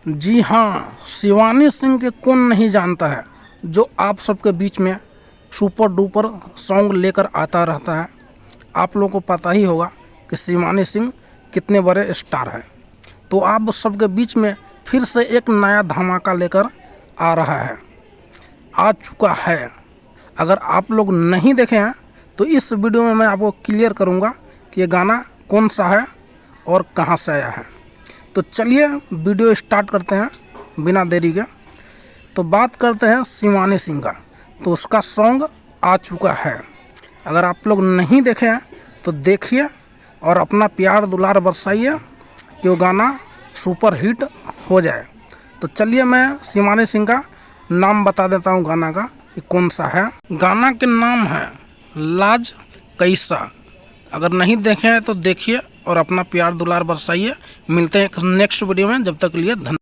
जी हाँ, शिवानी सिंह के कौन नहीं जानता है, जो आप सबके बीच में सुपर डुपर सॉन्ग लेकर आता रहता है। आप लोगों को पता ही होगा कि शिवानी सिंह कितने बड़े स्टार हैं। तो आप सबके बीच में फिर से एक नया धमाका लेकर आ चुका है। अगर आप लोग नहीं देखे हैं तो इस वीडियो में मैं आपको क्लियर करूंगा कि ये गाना कौन सा है और कहां से आया है। तो चलिए वीडियो स्टार्ट करते हैं बिना देरी के। तो बात करते हैं शिवानी सिंह का, तो उसका सॉन्ग आ चुका है। अगर आप लोग नहीं देखे हैं तो देखिए और अपना प्यार दुलार बरसाइए कि वो गाना सुपर हिट हो जाए। तो चलिए मैं शिवानी सिंह का नाम बता देता हूँ गाना का कि कौन सा है। गाना के नाम है लाज कैसा। अगर नहीं देखे हैं तो देखिए और अपना प्यार दुलार बरसाइए। मिलते हैं एक नेक्स्ट वीडियो में, जब तक के लिए धन्यवाद।